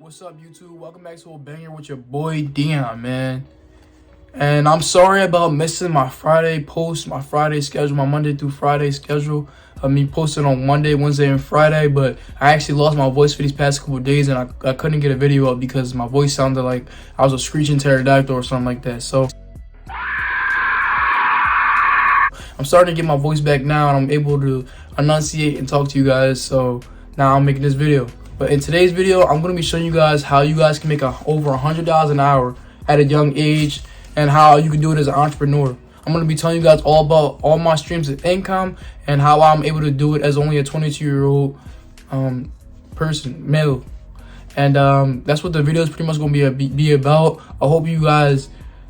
What's up, YouTube? Welcome back to a banger with your boy Dion, man. And I'm sorry about missing my Friday post, my Friday schedule, my Monday through Friday schedule of me posting on Monday, Wednesday, and Friday. But I actually lost my voice for these past couple of days, and I couldn't get a video up because my voice sounded like I was a screeching pterodactyl or something like that. So I'm starting to get my voice back now, and I'm able to enunciate and talk to you guys. So now I'm making this video. But in today's video, I'm going to be showing you guys how you guys can make over $100 an hour at a young age and how you can do it as an entrepreneur. I'm going to be telling you guys all about all my streams of income and how I'm able to do it as only a 22-year-old person, male. And that's what the video is pretty much going to be about. I hope you guys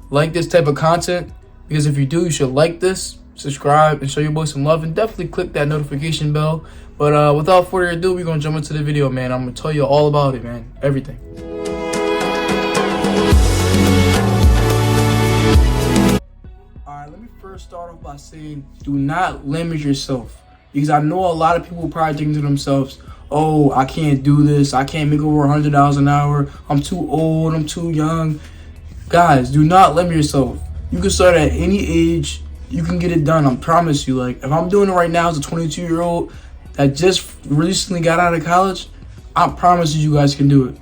like this type of content, because if you do, you should like this, subscribe, and show your boy some love, and definitely click that notification bell. But without further ado, we're gonna jump into the video, man. I'm gonna tell you all about it, man. Everything. Alright, let me first start off by saying, do not limit yourself. Because I know a lot of people probably think to themselves, oh, I can't do this, I can't make over $100 an hour, I'm too old, I'm too young. Guys, do not limit yourself. You can start at any age, you can get it done, I promise you. Like, if I'm doing it right now as a 22-year-old that just recently got out of college, I promise you guys can do it.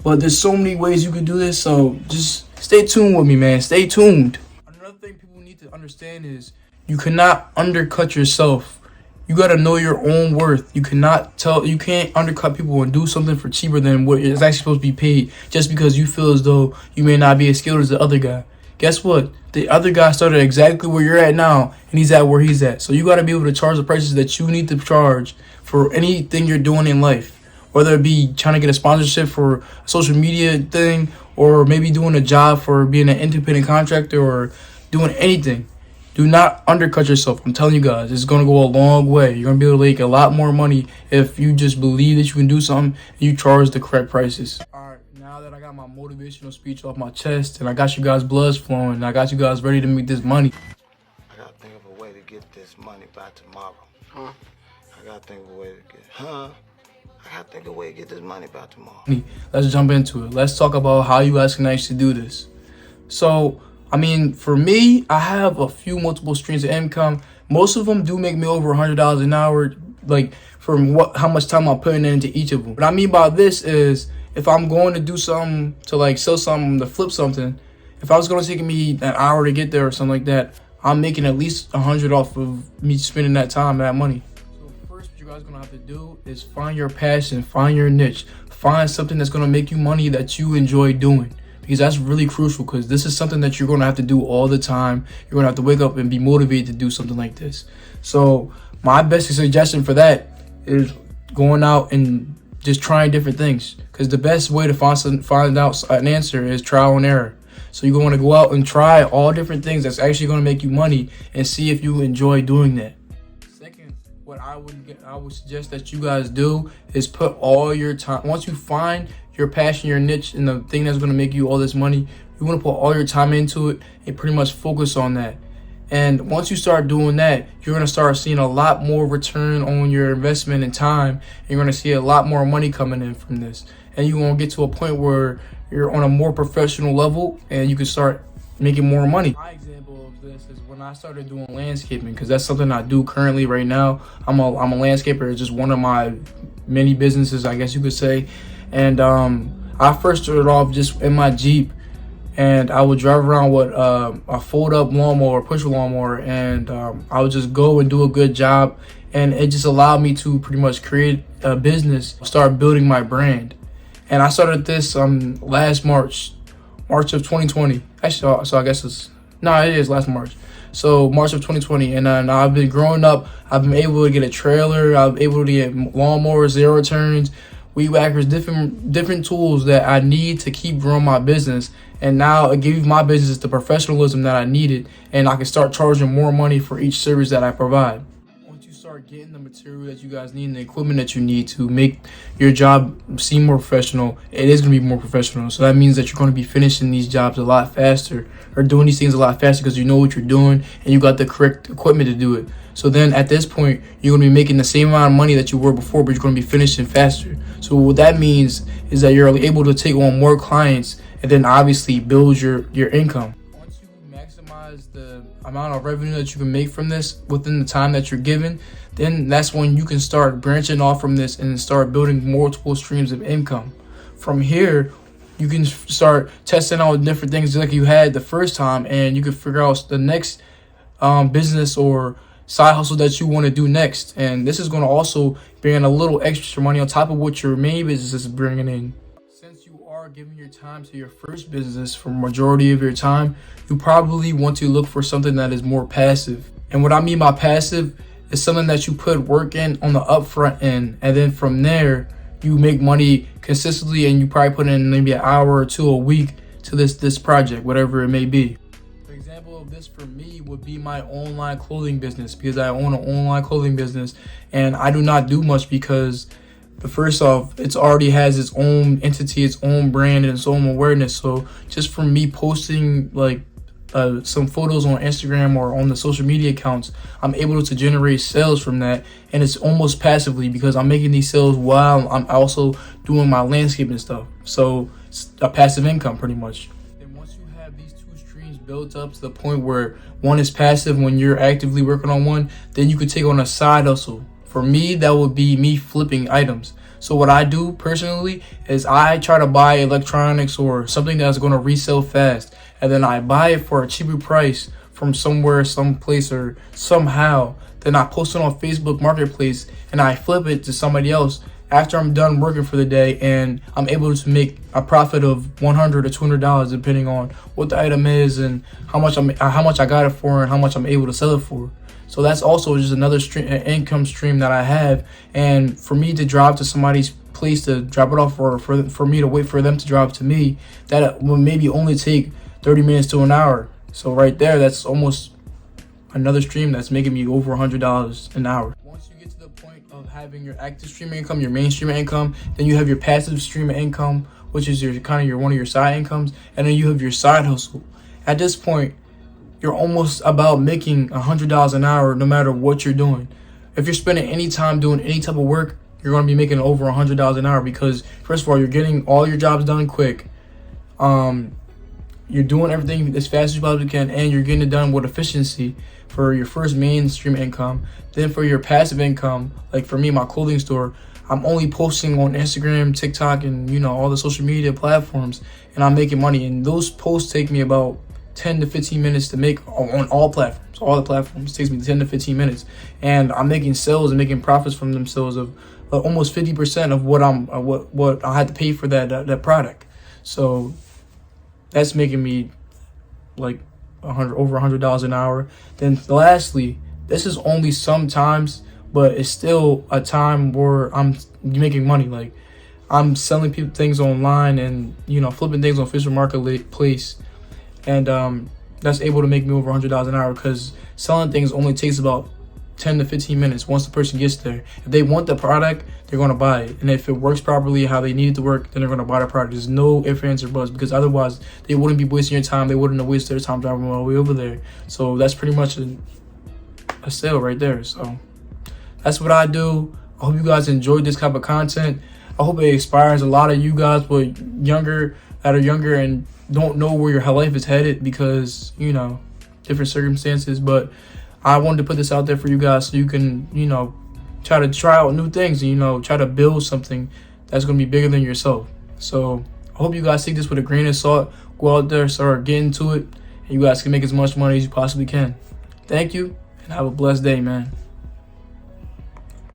But there's so many ways you can do this, so just stay tuned with me, man. Stay tuned. Another thing people need to understand is you cannot undercut yourself. You gotta know your own worth. You can't undercut people and do something for cheaper than what is actually supposed to be paid just because you feel as though you may not be as skilled as the other guy. Guess what? The other guy started exactly where you're at now, and he's at where he's at. So you got to be able to charge the prices that you need to charge for anything you're doing in life. Whether it be trying to get a sponsorship for a social media thing, or maybe doing a job for being an independent contractor, or doing anything. Do not undercut yourself. I'm telling you guys, it's going to go a long way. You're going to be able to make a lot more money if you just believe that you can do something and you charge the correct prices. Now that I got my motivational speech off my chest and I got you guys bloods flowing and I got you guys ready to make this money. I gotta think of a way to get this money by tomorrow. I gotta think of a way to get this money by tomorrow. Let's jump into it. Let's talk about how you guys can actually do this. So, I mean, for me, I have a few multiple streams of income. Most of them do make me over $100 an hour, like from how much time I'm putting into each of them. What I mean by this is, if I'm going to do something to like sell something, to flip something, if I was going to take me an hour to get there or something like that, I'm making at least 100 off of me spending that time, that money. So first, what you guys going to have to do is find your passion, find your niche, find something that's going to make you money that you enjoy doing. Because that's really crucial, because this is something that you're going to have to do all the time. You're going to have to wake up and be motivated to do something like this. So my best suggestion for that is going out and just trying different things, because the best way to find out an answer is trial and error. So you're going to go out and try all different things that's actually going to make you money and see if you enjoy doing that. Second, what I would suggest that you guys do is put all your time. Once you find your passion, your niche, and the thing that's going to make you all this money, you want to put all your time into it and pretty much focus on that. And once you start doing that, you're going to start seeing a lot more return on your investment and time. And you're going to see a lot more money coming in from this. And you're going to get to a point where you're on a more professional level and you can start making more money. My example of this is when I started doing landscaping, because that's something I do currently right now. I'm a landscaper. It's just one of my many businesses, I guess you could say. And I first started off just in my Jeep. And I would drive around with a fold-up lawnmower, push lawnmower, and I would just go and do a good job. And it just allowed me to pretty much create a business, start building my brand. And I started this last March of 2020. Actually, so I guess it is last March. So March of 2020, and I've been growing up. I've been able to get a trailer. I've been able to get lawnmowers, zero turns, weed whackers, different tools that I need to keep growing my business. And now it gave my business the professionalism that I needed, and I can start charging more money for each service that I provide. Once you start start getting the material that you guys need and the equipment that you need to make your job seem more professional, it is going to be more professional. So that means that you're going to be finishing these jobs a lot faster, or doing these things a lot faster, because you know what you're doing and you got the correct equipment to do it. So then at this point, you're going to be making the same amount of money that you were before, but you're going to be finishing faster. So what that means is that you're able to take on more clients and then obviously build your income. Once you maximize the amount of revenue that you can make from this within the time that you're given, then that's when you can start branching off from this and start building multiple streams of income. From here, you can start testing out different things like you had the first time, and you can figure out the next business or side hustle that you want to do next. And this is going to also bring in a little extra money on top of what your main business is bringing in. Since you are giving your time to your first business for majority of your time, you probably want to look for something that is more passive. And what I mean by passive is something that you put work in on the upfront end, and then from there you make money consistently, and you probably put in maybe an hour or two a week to this project, whatever it may be. For example of this for me would be my online clothing business, because I own an online clothing business and I do not do much because first off, it already has its own entity, its own brand, and its own awareness. So just from me posting like some photos on Instagram or on the social media accounts, I'm able to generate sales from that, and it's almost passively because I'm making these sales while I'm also doing my landscaping stuff. So it's a passive income pretty much. And once you have these two streams built up to the point where one is passive when you're actively working on one, then you could take on a side hustle. For me, that would be me flipping items. So what I do personally is I try to buy electronics or something that's going to resell fast, and then I buy it for a cheaper price from somewhere, someplace, or somehow. Then I post it on Facebook Marketplace and I flip it to somebody else after I'm done working for the day, and I'm able to make a profit of $100 or $200 depending on what the item is and how much I got it for and how much I'm able to sell it for. So that's also just another income stream that I have. And for me to drive to somebody's place to drop it off, or for me to wait for them to drive to me, that will maybe only take 30 minutes to an hour. So right there, that's almost another stream that's making me over $100 an hour. Once you get to the point of having your active stream of income, your main stream of income, then you have your passive stream of income, which is your one of your side incomes, and then you have your side hustle. At this point, you're almost about making $100 an hour no matter what you're doing. If you're spending any time doing any type of work, you're going to be making over $100 an hour, because first of all, you're getting all your jobs done quick. You're doing everything as fast as you possibly can, and you're getting it done with efficiency for your first mainstream income. Then for your passive income, like for me, my clothing store, I'm only posting on Instagram, TikTok, and all the social media platforms, and I'm making money. And those posts take me about 10 to 15 minutes to make on all platforms. All the platforms, it takes me 10 to 15 minutes, and I'm making sales and making profits from them sales of almost 50% of what I had to pay for that product. So that's making me like over $100 an hour. Then lastly, this is only sometimes, but it's still a time where I'm making money. Like I'm selling people things online and flipping things on Facebook Marketplace. And that's able to make me over $100 an hour, because selling things only takes about 10 to 15 minutes once the person gets there. If they want the product, they're going to buy it. And if it works properly how they need it to work, then they're going to buy the product. There's no ifs, ands, or buts, because otherwise they wouldn't be wasting your time. They wouldn't have wasted their time driving all the way over there. So that's pretty much a sale right there. So that's what I do. I hope you guys enjoyed this type of content. I hope it inspires a lot of you guys that are younger and don't know where your life is headed because different circumstances. But I wanted to put this out there for you guys so you can try out new things and try to build something that's going to be bigger than yourself. So I hope you guys take this with a grain of salt. Go out there, start getting to it, and you guys can make as much money as you possibly can. Thank you, and have a blessed day, man.